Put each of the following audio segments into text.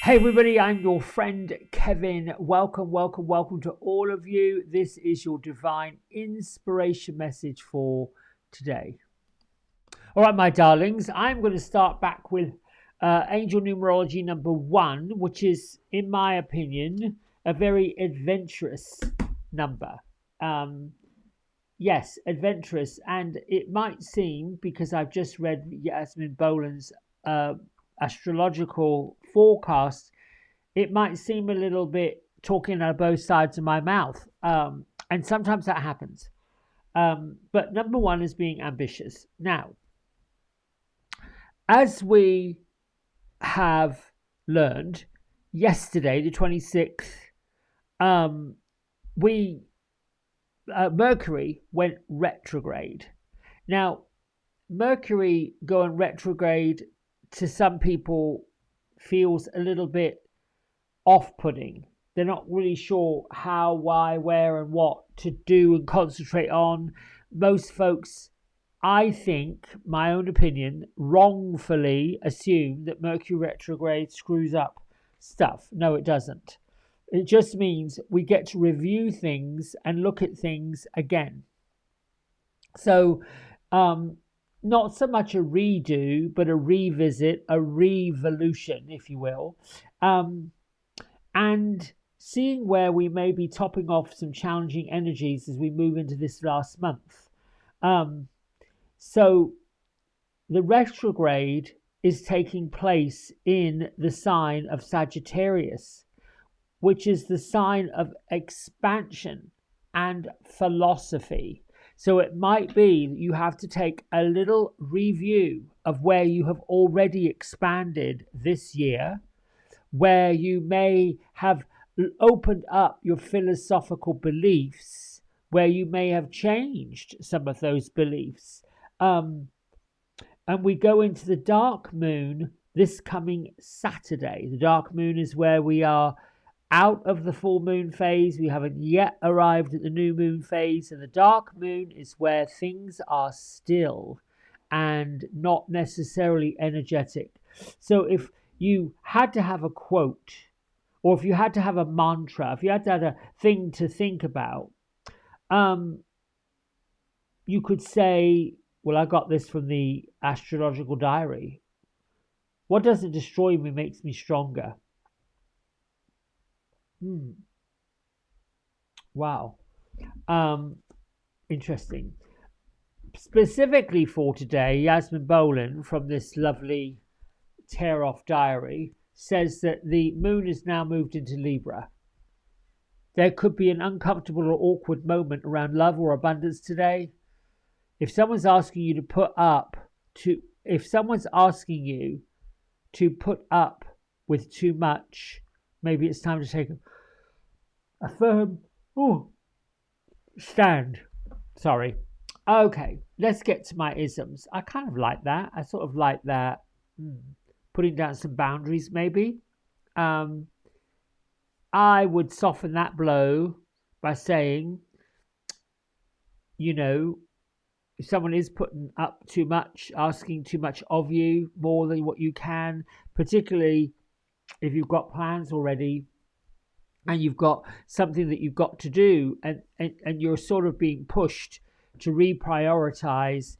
Hey everybody, I'm your friend Kevin. Welcome to all of you. This is your divine inspiration message for today. All right, my darlings, I'm going to start back with angel numerology number one, which is, in my opinion, a very adventurous number. Um, yes, adventurous, and it might seem, because I've just read Yasmin Boland's uh, astrological forecast, it might seem a little bit talking out of both sides of my mouth. And sometimes that happens. But number one is being ambitious. Now, as we have learned yesterday, the 26th, um, we Mercury went retrograde. Now, Mercury going retrograde to some people feels a little bit off-putting. They're not really sure how, why, where, and what to do and concentrate on. Most folks, I think, my own opinion, wrongfully assume that Mercury retrograde screws up stuff. No, it doesn't. It just means we get to review things and look at things again. So, not so much a redo, but a revisit, a revolution, if you will. And seeing where we may be topping off some challenging energies as we move into this last month. So the retrograde is taking place in the sign of Sagittarius, which is the sign of expansion and philosophy. So it might be that you have to take a little review of where you have already expanded this year, where you may have opened up your philosophical beliefs, where you may have changed some of those beliefs. And we go into the dark moon this coming Saturday. The dark moon is where we are out of the full moon phase. We haven't yet arrived at the new moon phase. And the dark moon is where things are still and not necessarily energetic. So if you had to have a quote, or if you had to have a mantra, if you had to have a thing to think about, you could say, well, I got this from the astrological diary. What doesn't destroy me makes me stronger. Wow. Interesting. Specifically for today, Yasmin Boland from this lovely Tear Off diary says that the moon is now moved into Libra. There could be an uncomfortable or awkward moment around love or abundance today. If someone's asking you to put up with too much, maybe it's time to take a firm stand. Sorry. Okay, let's get to my isms. I kind of like that. I sort of like that. Putting down some boundaries, maybe. I would soften that blow by saying, if someone is putting up too much, asking too much of you, more than what you can, particularly if you've got plans already and you've got something that you've got to do, and you're sort of being pushed to reprioritize,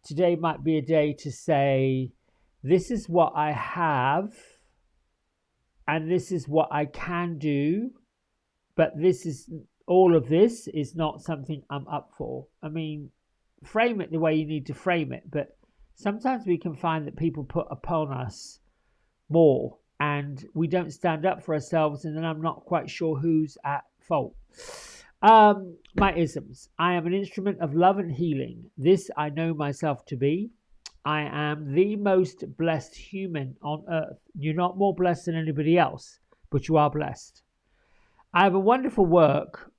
today might be a day to say, this is what I have and this is what I can do, but all of this is not something I'm up for. I mean, frame it the way you need to frame it, but sometimes we can find that people put upon us more and we don't stand up for ourselves, and then I'm not quite sure who's at fault. My isms. I am an instrument of love and healing. This I know myself to be. I am the most blessed human on earth. You're not more blessed than anybody else, but you are blessed. I have wonderful work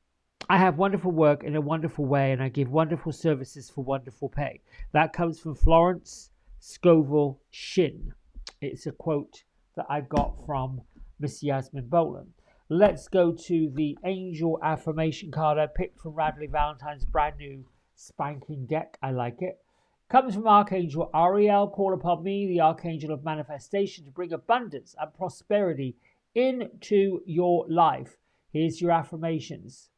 in a wonderful way, and I give wonderful services for wonderful pay. That comes from Florence Scovel Shinn. It's a quote that I got from Miss Yasmin Boland. Let's go to the angel affirmation card I picked from Radley Valentine's brand new spanking deck. I like it. Comes from Archangel Ariel. Call upon me, the Archangel of Manifestation, to bring abundance and prosperity into your life. Here's your affirmations.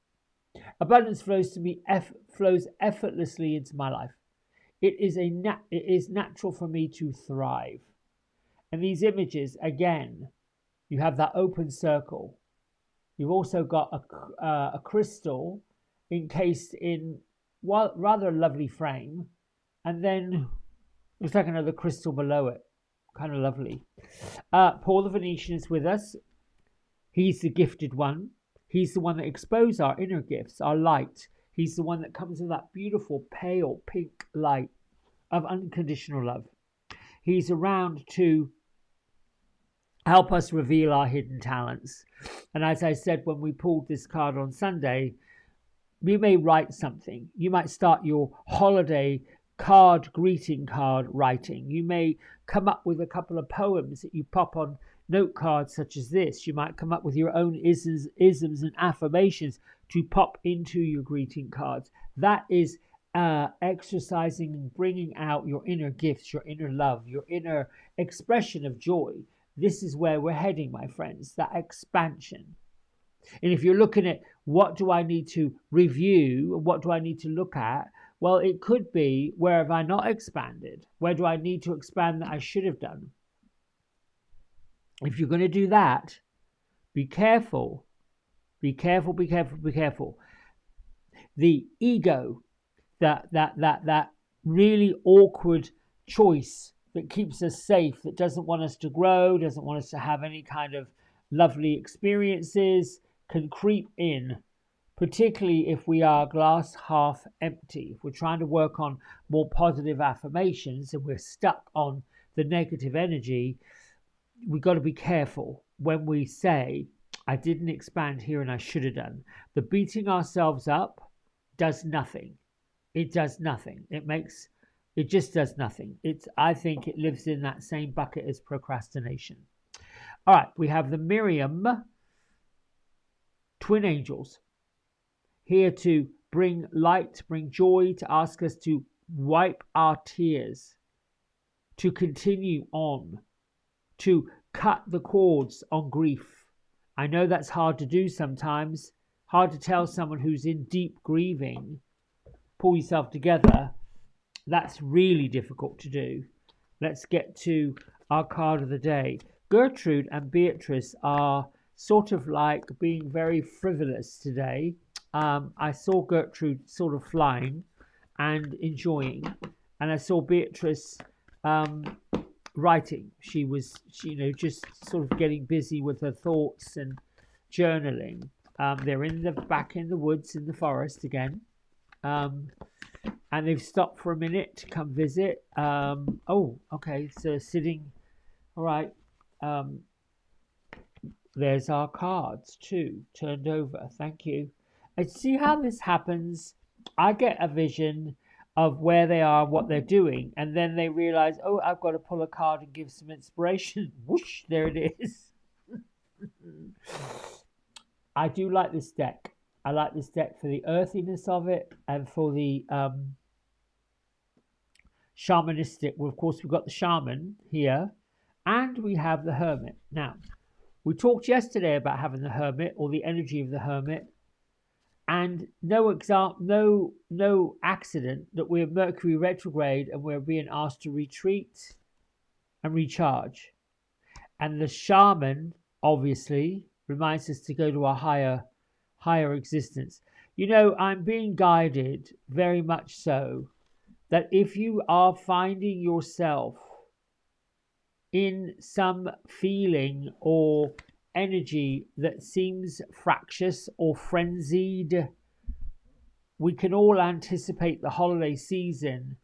Abundance flows to me, flows effortlessly into my life. It is natural for me to thrive. And these images, again, you have that open circle. You've also got a crystal encased in rather a lovely frame. And then it's like another crystal below it. Kind of lovely. Paul the Venetian is with us. He's the gifted one. He's the one that exposes our inner gifts, our light. He's the one that comes with that beautiful pale pink light of unconditional love. He's around to help us reveal our hidden talents. And as I said when we pulled this card on Sunday, you may write something. You might start your holiday greeting card writing. You may come up with a couple of poems that you pop on note cards such as this. You might come up with your own isms and affirmations to pop into your greeting cards. That is exercising and bringing out your inner gifts, your inner love, your inner expression of joy. This is where we're heading, my friends, that expansion. And if you're looking at what do I need to review, what do I need to look at, well, it could be, where have I not expanded? Where do I need to expand that I should have done? If you're going to do that, be careful. Be careful, be careful, be careful. The ego, that really awkward choice that keeps us safe, that doesn't want us to grow, doesn't want us to have any kind of lovely experiences, can creep in, particularly if we are glass half empty. If we're trying to work on more positive affirmations and we're stuck on the negative energy, we've got to be careful when we say, I didn't expand here and I should have done. The beating ourselves up does nothing. It does nothing. It just does nothing. I think it lives in that same bucket as procrastination. All right, we have the Miriam twin angels here to bring light, to bring joy, to ask us to wipe our tears, to continue on, to cut the cords on grief. I know that's hard to do sometimes, hard to tell someone who's in deep grieving, pull yourself together. That's really difficult to do. Let's get to our card of the day. Gertrude and Beatrice are sort of like being very frivolous today. I saw Gertrude sort of flying and enjoying, and I saw Beatrice writing. She was, just sort of getting busy with her thoughts and journaling. They're back in the woods in the forest again, and they've stopped for a minute to come visit. Okay, so sitting. All right. There's our cards too, turned over. Thank you. And see how this happens. I get a vision of where they are, what they're doing, and then they realize, oh, I've got to pull a card and give some inspiration. Whoosh, there it is. I do like this deck. I like this deck for the earthiness of it and for the shamanistic. Well, of course, we've got the shaman here, and we have the hermit. Now, we talked yesterday about having the hermit, or the energy of the hermit, and no accident that we're Mercury retrograde and we're being asked to retreat and recharge. And the shaman obviously reminds us to go to a higher existence. I'm being guided very much so that if you are finding yourself in some feeling or energy that seems fractious or frenzied, we can all anticipate the holiday season.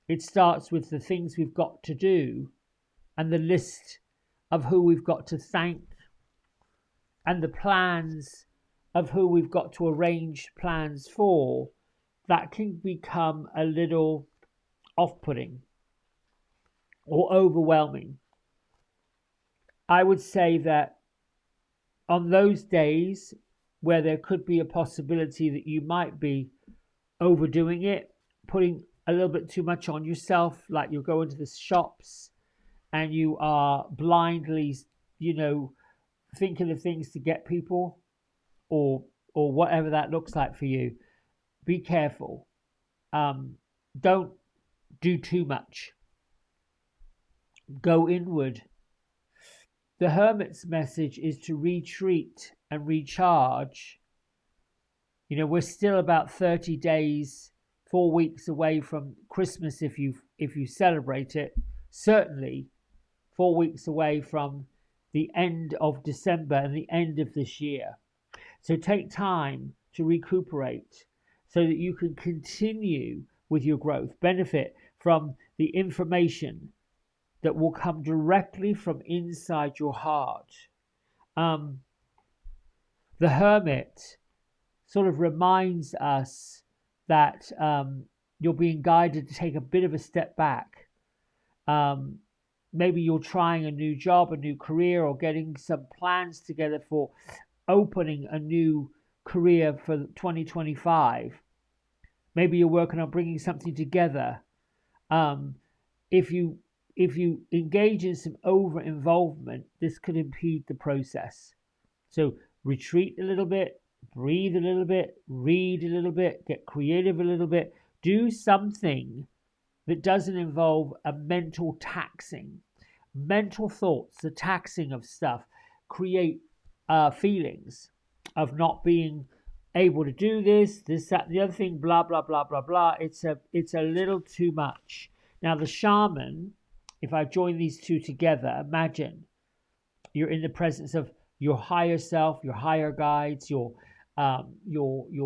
It starts with the things we've got to do and the list of who we've got to thank and the plans of who we've got to arrange plans for. That can become a little off-putting or overwhelming. I would say that on those days where there could be a possibility that you might be overdoing it, putting a little bit too much on yourself, like you're going to the shops and you are blindly, you know, thinking of things to get people, or whatever that looks like for you. Be careful. Um, don't do too much. Go inward. The hermit's message is to retreat and recharge. You know, we're still about 30 days, 4 weeks away from Christmas if you celebrate it. Certainly 4 weeks away from the end of December and the end of this year. So take time to recuperate so that you can continue with your growth, benefit from the information that will come directly from inside your heart. Um, the Hermit sort of reminds us that you're being guided to take a bit of a step back. Maybe you're trying a new job, a new career, or getting some plans together for opening a new career for 2025. Maybe you're working on bringing something together. Um, if you engage in some over involvement, this could impede the process. So retreat a little bit, breathe a little bit, read a little bit, get creative a little bit. Do something that doesn't involve a mental taxing. Mental thoughts, the taxing of stuff, create feelings of not being able to do this, that, the other thing, blah, blah, blah, blah, blah. It's a little too much. Now, the shaman, if I join these two together, imagine you're in the presence of your higher self, your higher guides, your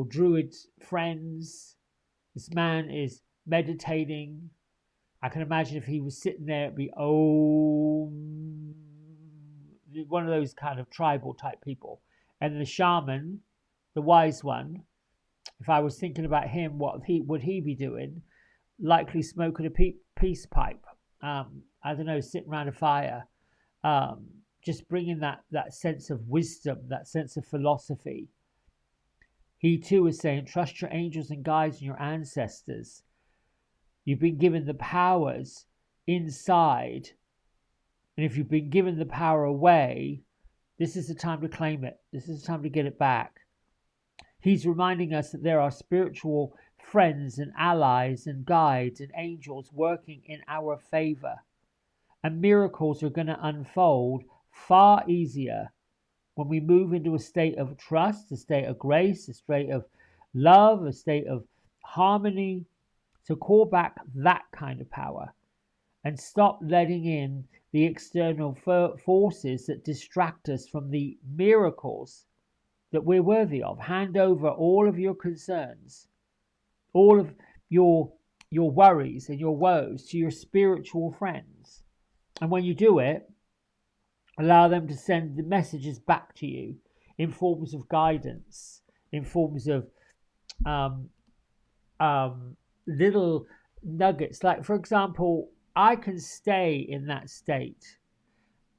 druid friends. This man is meditating. I can imagine if he was sitting there, it'd be one of those kind of tribal type people. And the shaman, the wise one, if I was thinking about him, what would he be doing? Likely smoking a peace pipe. I don't know, sitting around a fire, just bringing that sense of wisdom, that sense of philosophy. He too is saying, trust your angels and guides and your ancestors. You've been given the powers inside. And if you've been given the power away, this is the time to claim it. This is the time to get it back. He's reminding us that there are spiritual friends and allies and guides and angels working in our favor. And miracles are going to unfold far easier when we move into a state of trust, a state of grace, a state of love, a state of harmony. So call back that kind of power and stop letting in the external forces that distract us from the miracles that we're worthy of. Hand over all of your concerns, all of your worries and your woes to your spiritual friends. And when you do it, allow them to send the messages back to you in forms of guidance, in forms of little nuggets. Like, for example, I can stay in that state,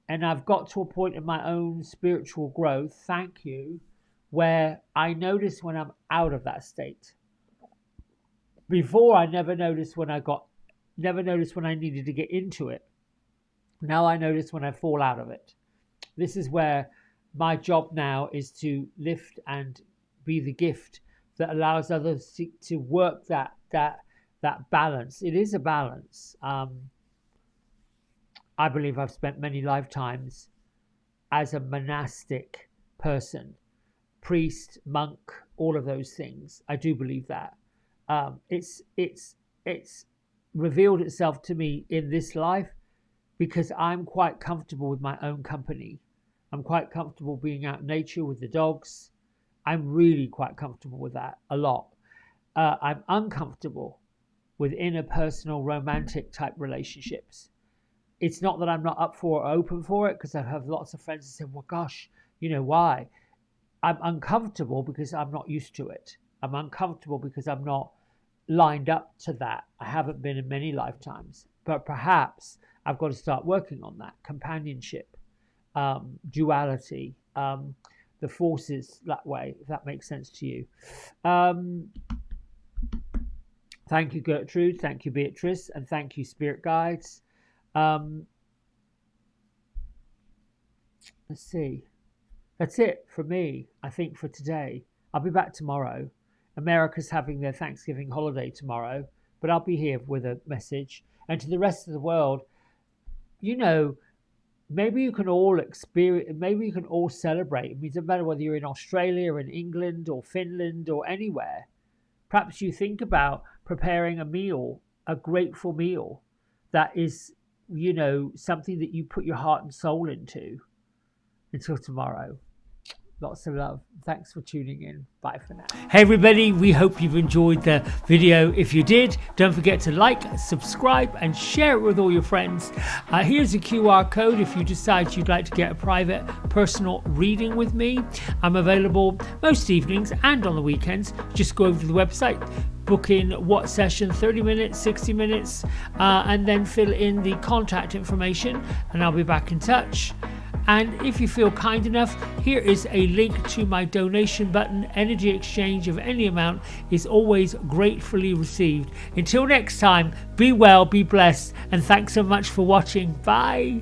and I've got to a point in my own spiritual growth, thank you, where I notice when I'm out of that state. Before, I never noticed when I needed to get into it. Now I notice when I fall out of it. This is where my job now is to lift and be the gift that allows others to work that balance. It is a balance. I believe I've spent many lifetimes as a monastic person, priest, monk, all of those things. I do believe that. It's revealed itself to me in this life because I'm quite comfortable with my own company. I'm quite comfortable being out in nature with the dogs. I'm really quite comfortable with that a lot. I'm uncomfortable with interpersonal romantic type relationships. It's not that I'm not up for or open for it, because I have lots of friends that say, well, gosh, you know, why? I'm uncomfortable because I'm not used to it. I'm uncomfortable because I'm not lined up to that. I haven't been in many lifetimes, but perhaps I've got to start working on that companionship, duality, the forces that way, if that makes sense to you. Thank you, Gertrude. Thank you, Beatrice. And thank you, Spirit Guides. Um, let's see. That's it for me, I think, for today. I'll be back tomorrow. America's having their Thanksgiving holiday tomorrow, but I'll be here with a message. And to the rest of the world, you know, maybe you can all experience, maybe you can all celebrate. It doesn't matter whether you're in Australia, or in England, or Finland, or anywhere. Perhaps you think about preparing a meal, a grateful meal that is, something that you put your heart and soul into. Until tomorrow. Lots of love. Thanks for tuning in. Bye for now. Hey everybody, we hope you've enjoyed the video. If you did, don't forget to like, subscribe and share it with all your friends. Here's a QR code if you decide you'd like to get a private personal reading with me. I'm available most evenings and on the weekends. Just go over to the website, book in what session, 30 minutes, 60 minutes, and then fill in the contact information and I'll be back in touch. And if you feel kind enough, here is a link to my donation button. Energy exchange of any amount is always gratefully received. Until next time, be well, be blessed, and thanks so much for watching. Bye.